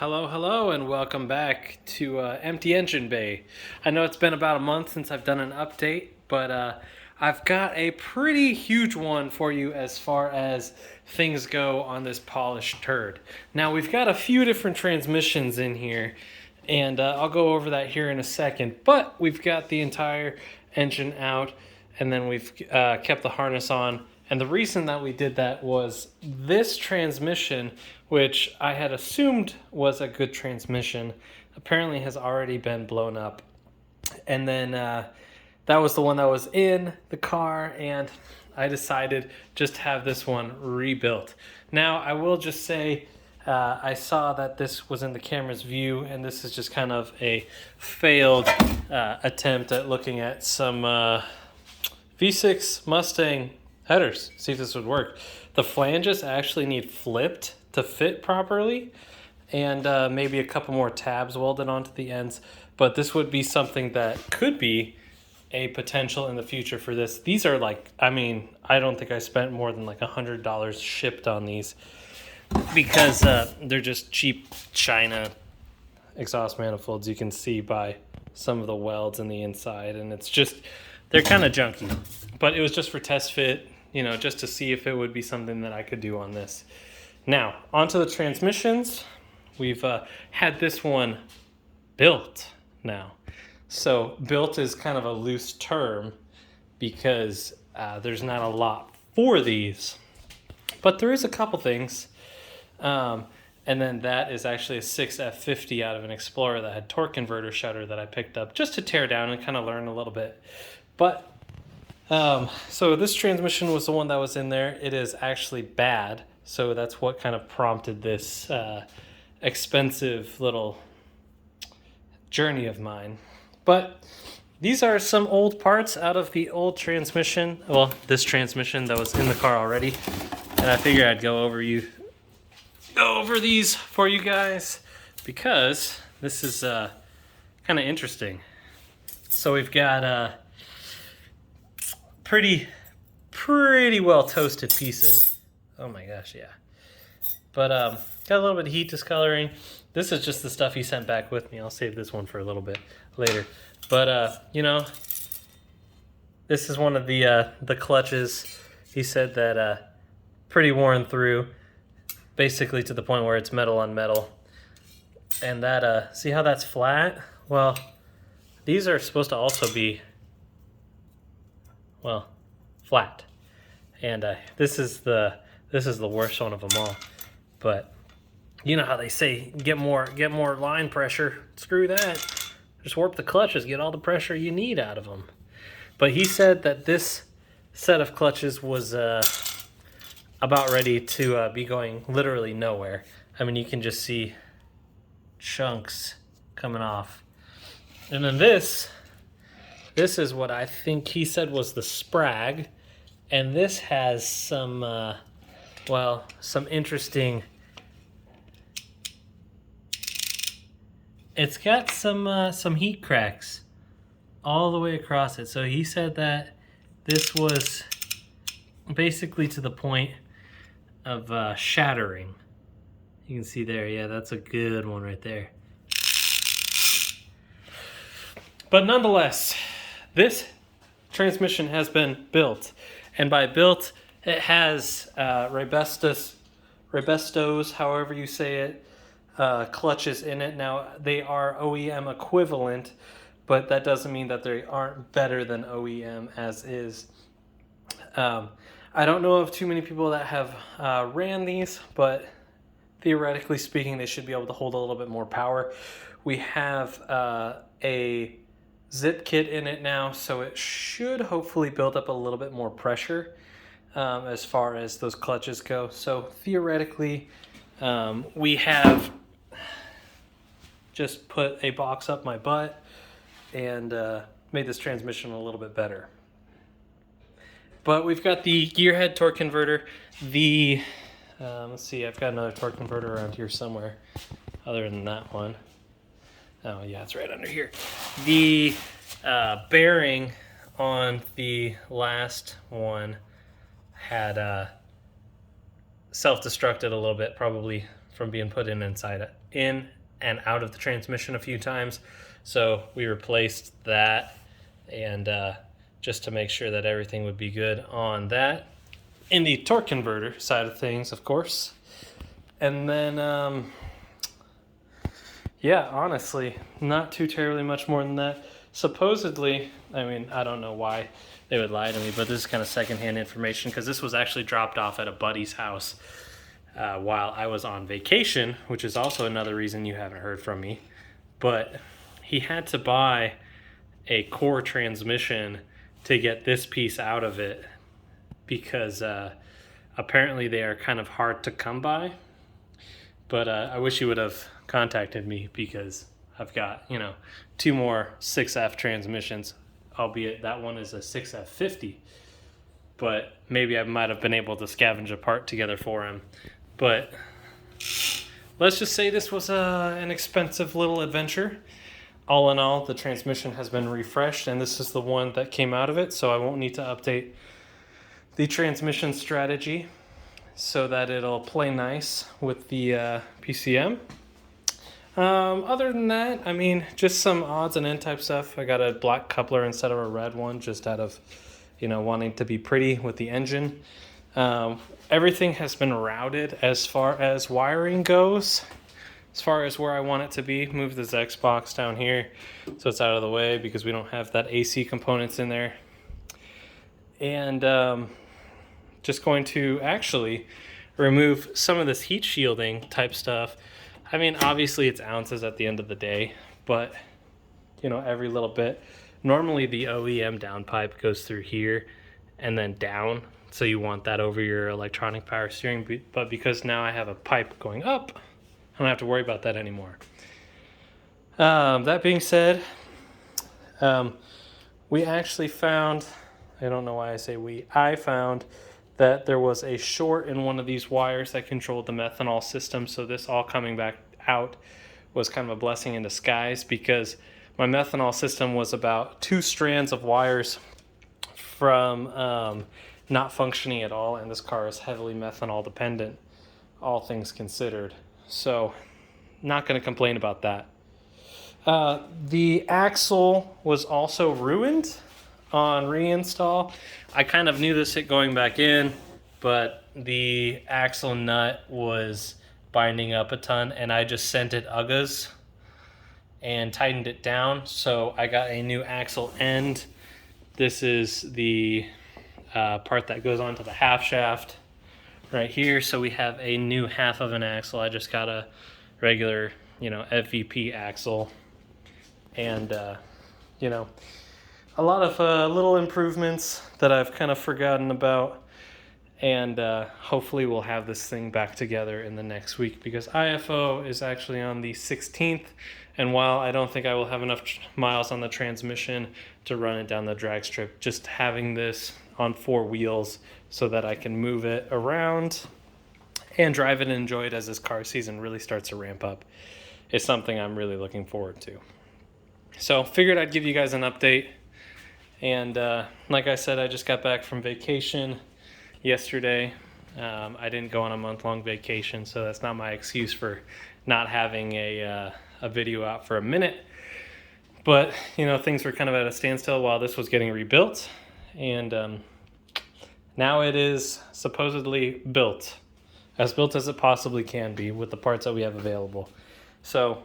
Hello, and welcome back to Empty Engine Bay. I know it's been about a month since I've done an update, but I've got a pretty huge one for you as far as things go on this polished turd. Now, we've got a few different transmissions in here, and I'll go over that here in a second, but we've got the entire engine out, and then we've kept the harness on. And the reason that we did that was this transmission, which I had assumed was a good transmission, apparently has already been blown up. And then that was the one that was in the car, and I decided just to have this one rebuilt. Now, I will just say I saw that this was in the camera's view, and this is just kind of a failed attempt at looking at some V6 Mustang headers, see if this would work. The flanges actually need flipped to fit properly, and maybe a couple more tabs welded onto the ends, but this would be something that could be a potential in the future for this. These are like, I don't think I spent more than like $100 shipped on these, because they're just cheap China exhaust manifolds. You can see by some of the welds in the inside, and it's just, they're kind of junky, but it was just for test fit, just to see if it would be something that I could do on this. Now, onto the transmissions. We've had this one built now. So built is kind of a loose term because there's not a lot for these, but there is a couple things. And then that is actually a 6F50 out of an Explorer that had torque converter shutter that I picked up just to tear down and kind of learn a little bit. But so this transmission was the one that was in there. It is actually bad, so that's what kind of prompted this expensive little journey of mine. But these are some old parts out of the old transmission. Well, this transmission that was in the car already, and I figured I'd go over these for you guys because this is kind of interesting. So we've got pretty well toasted pieces. Oh my gosh, yeah. But got a little bit of heat discoloring. This is just the stuff he sent back with me. I'll save this one for a little bit later. But this is one of the clutches. He said that pretty worn through, basically to the point where it's metal on metal. And that see how that's flat? Well, these are supposed to also be, well, flat. And this is the worst one of them all. But you know how they say get more line pressure. Screw that. Just warp the clutches, get all the pressure you need out of them. But he said that this set of clutches was about ready to be going literally nowhere. I mean, you can just see chunks coming off. And then this is what I think he said was the Sprag, and this has some some interesting. It's got some heat cracks all the way across it. So he said that this was basically to the point of shattering. You can see there, yeah, that's a good one right there. But nonetheless, this transmission has been built, and by built, it has Rebestos, however you say it, clutches in it. Now, they are OEM equivalent, but that doesn't mean that they aren't better than OEM as is. I don't know of too many people that have ran these, but theoretically speaking, they should be able to hold a little bit more power. We have a zip kit in it now, so it should hopefully build up a little bit more pressure as far as those clutches go. So theoretically, we have just put a box up my butt and made this transmission a little bit better. But we've got the gearhead torque converter. Let's see, I've got another torque converter around here somewhere other than that one. Oh yeah, it's right under here. The bearing on the last one had self-destructed a little bit, probably from being put in and out of the transmission a few times. So we replaced that, and just to make sure that everything would be good on that. In the torque converter side of things, of course. And then, yeah, honestly, not too terribly much more than that. Supposedly, I mean, I don't know why they would lie to me, but this is kind of secondhand information because this was actually dropped off at a buddy's house while I was on vacation, which is also another reason you haven't heard from me. But he had to buy a core transmission to get this piece out of it because apparently they are kind of hard to come by. But I wish he would have contacted me because I've got, 2 more 6F transmissions, albeit that one is a 6F50. But maybe I might have been able to scavenge a part together for him. But let's just say this was an expensive little adventure. All in all, the transmission has been refreshed, and this is the one that came out of it, so I won't need to update the transmission strategy so that it'll play nice with the PCM. Other than that, I mean, just some odds and end type stuff. I got a black coupler instead of a red one, just out of, wanting to be pretty with the engine. Everything has been routed as far as wiring goes, as far as where I want it to be. Move this Xbox down here so it's out of the way because we don't have that AC components in there. And just going to actually remove some of this heat shielding type stuff. I mean, obviously it's ounces at the end of the day, but every little bit. Normally the OEM downpipe goes through here and then down, so you want that over your electronic power steering, but because now I have a pipe going up, I don't have to worry about that anymore. That being said, we actually found, I don't know why I say we, I found that there was a short in one of these wires that controlled the methanol system, so this all coming back out was kind of a blessing in disguise because my methanol system was about 2 strands of wires from not functioning at all, and this car is heavily methanol dependent, all things considered. So, not going to complain about that. The axle was also ruined on reinstall. I kind of knew this going back in, but the axle nut was binding up a ton, and I just sent it UGGAs and tightened it down. So I got a new axle end. This is the part that goes onto the half shaft right here. So we have a new half of an axle. I just got a regular, FVP axle, and a lot of little improvements that I've kind of forgotten about. And hopefully we'll have this thing back together in the next week because IFO is actually on the 16th. And while I don't think I will have enough miles on the transmission to run it down the drag strip, just having this on 4 wheels so that I can move it around and drive it and enjoy it as this car season really starts to ramp up is something I'm really looking forward to. So figured I'd give you guys an update. And like I said, I just got back from vacation yesterday. I didn't go on a month-long vacation, so that's not my excuse for not having a video out for a minute. But, things were kind of at a standstill while this was getting rebuilt. And now it is supposedly built as it possibly can be with the parts that we have available. So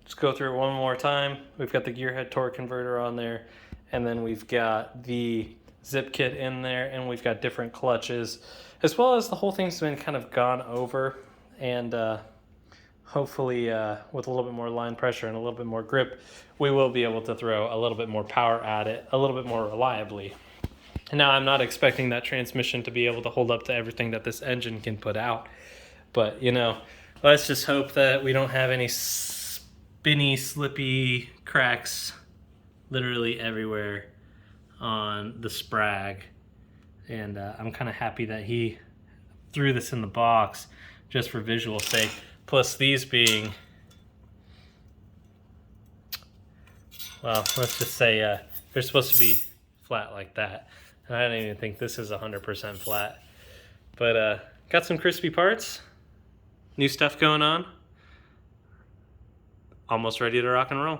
just go through it one more time. We've got the gearhead torque converter on there, and then we've got the zip kit in there, and we've got different clutches, as well as the whole thing's been kind of gone over, and hopefully with a little bit more line pressure and a little bit more grip, we will be able to throw a little bit more power at it a little bit more reliably. And now I'm not expecting that transmission to be able to hold up to everything that this engine can put out, but let's just hope that we don't have any spinny, slippy cracks literally everywhere on the Sprag. And I'm kind of happy that he threw this in the box just for visual sake. Plus these being, well, let's just say they're supposed to be flat like that. And I don't even think this is 100% flat. But got some crispy parts. New stuff going on? Almost ready to rock and roll.